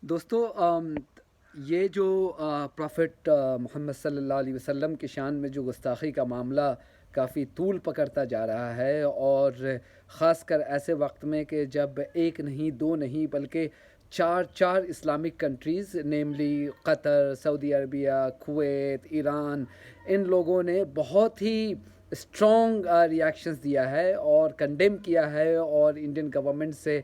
दोस्तों ये जो प्रॉफिट मोहम्मद सल्लल्लाहु अलैहि वसल्लम की शान में जो गुस्ताखी का मामला काफ़ी तूल पकड़ता जा रहा है, और ख़ासकर ऐसे वक्त में कि जब एक नहीं दो नहीं बल्कि चार चार Islamic countries namely Qatar, Saudi Arabia, Kuwait, Iran, इन लोगों ने बहुत ही स्ट्रॉन्ग रिएक्शंस दिया है और कंडेम किया है और इंडियन गवर्नमेंट से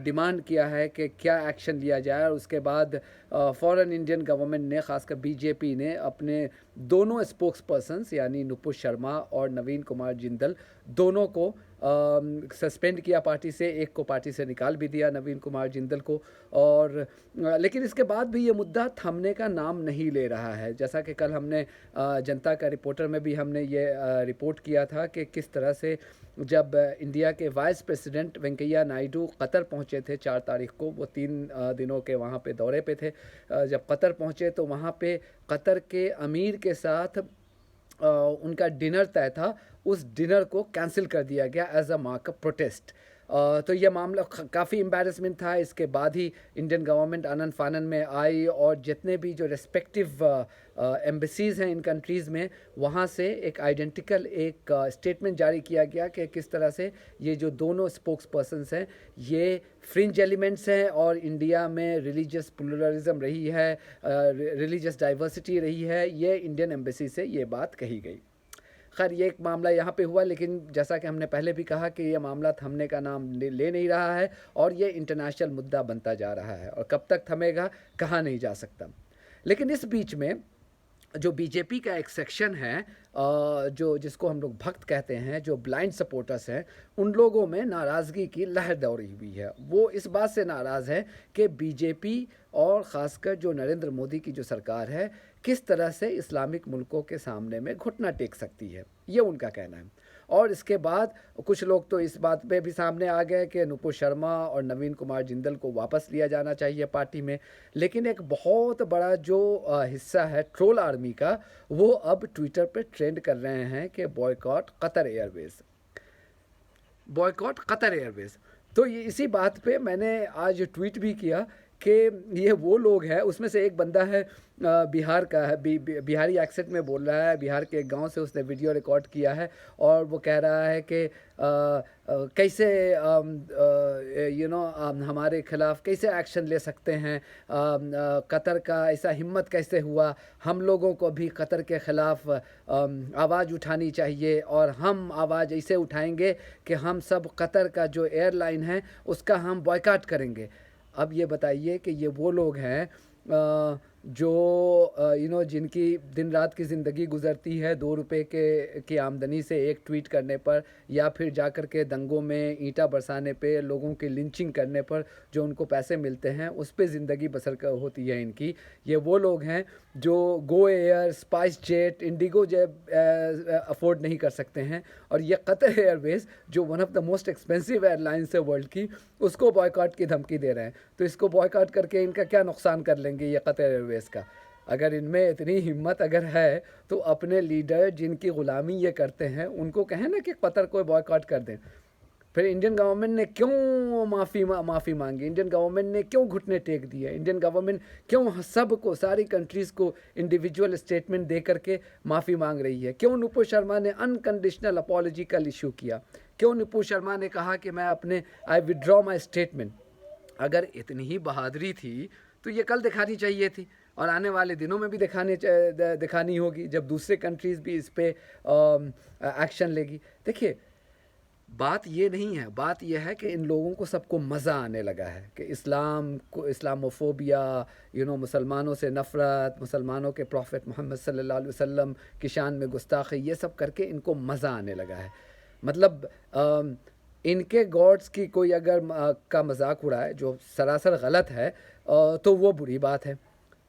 डिमांड किया है कि क्या एक्शन लिया जाए। और उसके बाद फ़ौरन इंडियन गवर्नमेंट ने, खासकर बीजेपी ने, अपने दोनों स्पोक्स पर्सनस यानी नुपुर शर्मा और नवीन कुमार जिंदल दोनों को सस्पेंड किया पार्टी से। एक को पार्टी से निकाल भी दिया, नवीन कुमार जिंदल को। और लेकिन इसके बाद भी ये मुद्दा थमने का नाम नहीं ले रहा है। जैसा कि कल हमने जनता का रिपोर्टर में भी हमने ये रिपोर्ट किया था कि किस तरह से जब इंडिया के vice president Venkaiah Naidu Qatar पहुंचे थे 4 तारीख को, वो 3 दिनों के वहाँ पे दौरे पे थे। जब कतर पहुंचे तो वहाँ पे कतर के अमीर के साथ उनका डिनर तय था, उस डिनर को कैंसिल कर दिया गया as a mark of protest. तो ये मामला काफ़ी एम्बैरेसमेंट था। इसके बाद ही इंडियन गवर्नमेंट आनन फानन में आई और जितने भी जो रेस्पेक्टिव एम्बेसीज़ हैं इन कंट्रीज़ में, वहाँ से एक आइडेंटिकल एक स्टेटमेंट जारी किया गया कि किस तरह से ये जो दोनों स्पोक्स पर्सनस हैं ये फ्रिंज एलिमेंट्स हैं और इंडिया में रिलीजियस प्लुरलिज्म रही है, रिलीजियस डाइवर्सिटी रही है। ये इंडियन एम्बेसी से ये बात कही गई। खैर, ये एक मामला यहाँ पे हुआ, लेकिन जैसा कि हमने पहले भी कहा कि ये मामला थमने का नाम ले नहीं रहा है और ये इंटरनेशनल मुद्दा बनता जा रहा है, और कब तक थमेगा कहा नहीं जा सकता। लेकिन इस बीच में जो बीजेपी का एक सेक्शन है, जो जिसको हम लोग भक्त कहते हैं, जो ब्लाइंड सपोर्टर्स हैं, उन लोगों में नाराज़गी की लहर दौड़ी हुई है। वो इस बात से नाराज़ है कि बीजेपी और ख़ासकर जो नरेंद्र मोदी की जो सरकार है, किस तरह से इस्लामिक मुल्कों के सामने में घुटना टेक सकती है, ये उनका कहना है। और इसके बाद कुछ लोग तो इस बात पे भी सामने आ गए कि नुपुर शर्मा और नवीन कुमार जिंदल को वापस लिया जाना चाहिए पार्टी में। लेकिन एक बहुत बड़ा जो हिस्सा है ट्रोल आर्मी का, वो अब ट्विटर पे ट्रेंड कर रहे हैं कि boycott Qatar Airways, boycott Qatar Airways. तो ये इसी बात पे मैंने आज ट्वीट भी किया कि ये वो लोग हैं, उसमें से एक बंदा है बिहार का है, बिहारी एक्सेंट में बोल रहा है, बिहार के एक गांव से उसने वीडियो रिकॉर्ड किया है और वो कह रहा है कि कैसे हमारे खिलाफ कैसे एक्शन ले सकते हैं, कतर का ऐसा हिम्मत कैसे हुआ, हम लोगों को भी कतर के ख़िलाफ़ आवाज़ उठानी चाहिए और हम आवाज़ ऐसे उठाएंगे कि हम सब कतर का जो एयरलाइन है उसका हम बॉयकॉट करेंगे। अब ये बताइए कि ये वो लोग हैं जो जिनकी दिन रात की ज़िंदगी गुजरती है 2 रुपए की आमदनी से एक ट्वीट करने पर, या फिर जाकर के दंगों में ईंटा बरसाने पे, लोगों की लिंचिंग करने पर जो उनको पैसे मिलते हैं, उस पे ज़िंदगी बसर होती है इनकी। ये वो लोग हैं जो Go Air, spice jet, Indigo jet afford नहीं कर सकते हैं, और ये कतर एयरवेज जो one of the most expensive airlines है वर्ल्ड की, उसको बॉयकॉट की धमकी दे रहे हैं। तो इसको बॉयकॉट करके इनका क्या नुकसान कर लेंगे ये कतर एयरवेज का? अगर इनमें इतनी हिम्मत अगर है तो अपने लीडर जिनकी ग़ुलामी ये करते हैं उनको कहें ना कि कतर को बॉयकॉट कर दें। फिर इंडियन गवर्नमेंट ने क्यों माफ़ी मांगी? इंडियन गवर्नमेंट ने क्यों घुटने टेक दिए? इंडियन गवर्नमेंट क्यों सबको, सारी कंट्रीज़ को इंडिविजुअल स्टेटमेंट दे करके माफ़ी मांग रही है? क्यों नुपुर शर्मा ने अनकंडीशनल अपॉलॉजिकल इशू किया? क्यों नुपुर शर्मा ने कहा कि मैं अपने आई विड्रॉ माई स्टेटमेंट? अगर इतनी ही बहादुरी थी तो ये कल दिखानी चाहिए थी, और आने वाले दिनों में भी दिखानी होगी जब दूसरे कंट्रीज़ भी इस पे एक्शन लेगी। देखिए, बात ये नहीं है, बात यह है कि इन लोगों को सबको मज़ा आने लगा है कि इस्लाम को, इस्लामोफोबिया, मुसलमानों से नफ़रत, मुसलमानों के प्रॉफिट मोहम्मद सल्लल्लाहु अलैहि वसल्लम की शान में गुस्ताखी, ये सब करके इनको मज़ा आने लगा है। मतलब इनके गॉड्स की कोई अगर का मजाक उड़ाए जो सरासर गलत है, तो वो बुरी बात है,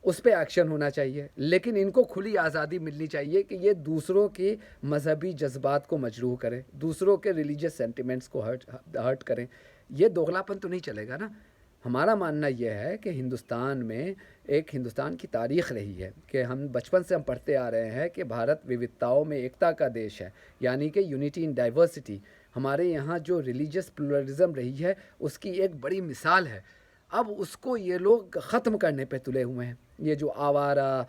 उस पर एक्शन होना चाहिए। लेकिन इनको खुली आज़ादी मिलनी चाहिए कि ये दूसरों के मजहबी जज्बात को मजरूह करें, दूसरों के रिलीजियस सेंटिमेंट्स को हर्ट करें। ये दोगलापन तो नहीं चलेगा ना। हमारा मानना यह है कि हिंदुस्तान में एक हिंदुस्तान की तारीख़ रही है कि हम बचपन से हम पढ़ते आ रहे हैं कि भारत विविधताओं में एकता का देश है, यानी कि यूनिटी इन डाइवर्सिटी। हमारे यहाँ जो रिलीजियस प्लुरलिज्म रही है उसकी एक बड़ी मिसाल है। अब उसको ये लोग ख़त्म करने पे तुले हुए हैं। ये जो आवारा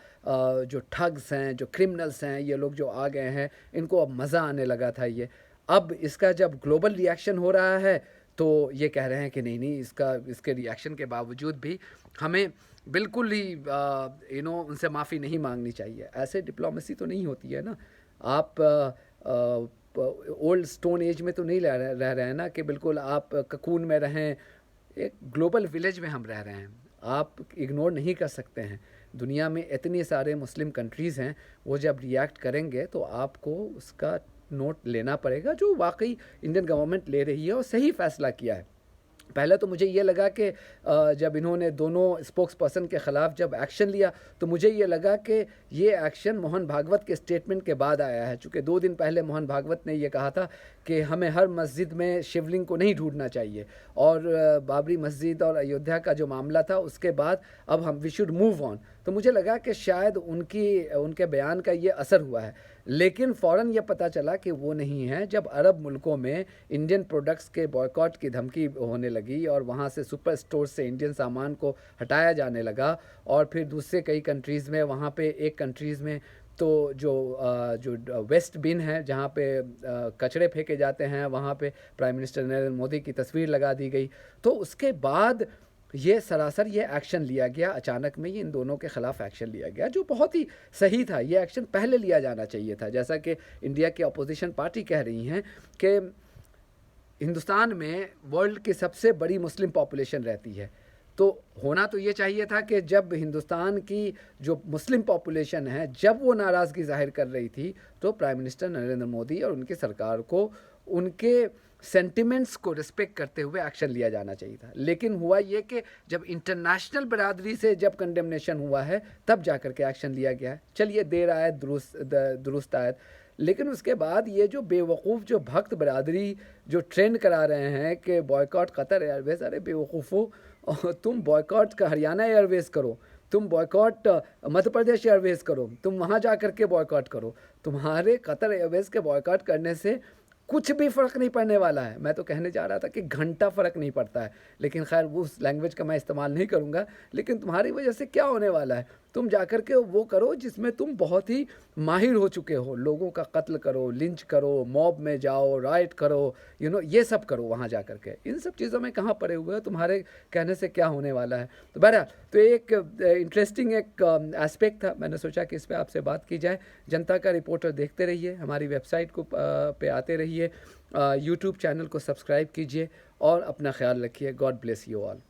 जो ठग्स हैं, जो क्रिमिनल्स हैं, ये लोग जो आ गए हैं, इनको अब मज़ा आने लगा था ये। अब इसका जब ग्लोबल रिएक्शन हो रहा है तो ये कह रहे हैं कि नहीं नहीं, इसके रिएक्शन के बावजूद भी हमें बिल्कुल ही उनसे माफ़ी नहीं मांगनी चाहिए। ऐसे डिप्लोमेसी तो नहीं होती है ना। आप ओल्ड स्टोन एज में तो नहीं रह रहे हैं ना कि बिल्कुल आप ककून में रहें। एक ग्लोबल विलेज में हम रह रहे हैं, आप इग्नोर नहीं कर सकते हैं। दुनिया में इतने सारे मुस्लिम कंट्रीज़ हैं, वो जब रिएक्ट करेंगे तो आपको उसका नोट लेना पड़ेगा, जो वाकई इंडियन गवर्नमेंट ले रही है और सही फ़ैसला किया है। पहले तो मुझे ये लगा कि जब इन्होंने दोनों स्पोक्स पर्सन के ख़िलाफ़ जब एक्शन लिया तो मुझे ये लगा कि ये एक्शन मोहन भागवत के स्टेटमेंट के बाद आया है, चूँकि 2 दिन पहले मोहन भागवत ने ये कहा था कि हमें हर मस्जिद में शिवलिंग को नहीं ढूंढना चाहिए, और बाबरी मस्जिद और अयोध्या का जो मामला था उसके बाद अब हम वी शुड मूव ऑन। तो मुझे लगा कि शायद उनके बयान का ये असर हुआ है, लेकिन फ़ौरन ये पता चला कि वो नहीं है। जब अरब मुल्कों में इंडियन प्रोडक्ट्स के बॉयकॉट की धमकी होने लगी और वहाँ से सुपर स्टोर से इंडियन सामान को हटाया जाने लगा, और फिर दूसरे कई कंट्रीज़ में, वहाँ पे एक कंट्रीज़ में तो जो वेस्ट बिन है जहाँ पे कचरे फेंके जाते हैं, वहाँ पे प्राइम मिनिस्टर नरेंद्र मोदी की तस्वीर लगा दी गई। तो उसके बाद ये सरासर ये एक्शन लिया गया, अचानक में ये इन दोनों के ख़िलाफ़ एक्शन लिया गया, जो बहुत ही सही था। ये एक्शन पहले लिया जाना चाहिए था। जैसा कि इंडिया की अपोजिशन पार्टी कह रही हैं कि हिंदुस्तान में वर्ल्ड की सबसे बड़ी मुस्लिम पॉपुलेशन रहती है, तो होना तो ये चाहिए था कि जब हिंदुस्तान की जो मुस्लिम पॉपुलेशन है, जब वो नाराज़गी ज़ाहिर कर रही थी, तो प्राइम मिनिस्टर नरेंद्र मोदी और उनकी सरकार को उनके सेंटिमेंट्स को रिस्पेक्ट करते हुए एक्शन लिया जाना चाहिए था। लेकिन हुआ ये कि जब इंटरनेशनल बरादरी से जब कंडेमनेशन हुआ है, तब जा कर के एक्शन लिया गया है। चलिए देर आयत दुरुस्त आयत। लेकिन उसके बाद ये जो बेवकूफ़ जो भक्त बरादरी जो ट्रेंड करा रहे हैं कि बॉयकॉट कतर एयरवेज़, अरे बेवकूफ़ो, तुम बॉयकॉट का हरियाणा एयरवेज़ करो, तुम बॉयकॉट मध्य प्रदेश एयरवेज़ करो, तुम वहाँ जा कर के बॉयकॉट करो। तुम्हारे कतर एयरवेज़ के बॉयकॉट करने से कुछ भी फ़र्क नहीं पड़ने वाला है। मैं तो कहने जा रहा था कि घंटा फ़र्क नहीं पड़ता है, लेकिन खैर वो उस लैंग्वेज का मैं इस्तेमाल नहीं करूँगा। लेकिन तुम्हारी वजह से क्या होने वाला है, तुम जाकर के वो करो जिसमें तुम बहुत ही माहिर हो चुके हो। लोगों का कत्ल करो, लिंच करो, मॉब में जाओ, राइट करो, ये सब करो वहाँ जा कर के। इन सब चीज़ों में कहाँ पड़े हुए हो, तुम्हारे कहने से क्या होने वाला है। तो बहरहाल तो एक इंटरेस्टिंग एक एस्पेक्ट था, मैंने सोचा कि इस पर आपसे बात की जाए। जनता का रिपोर्टर देखते रहिए, हमारी वेबसाइट को पे आते रहिए, यूट्यूब चैनल को सब्सक्राइब कीजिए और अपना ख्याल रखिए। God bless you all.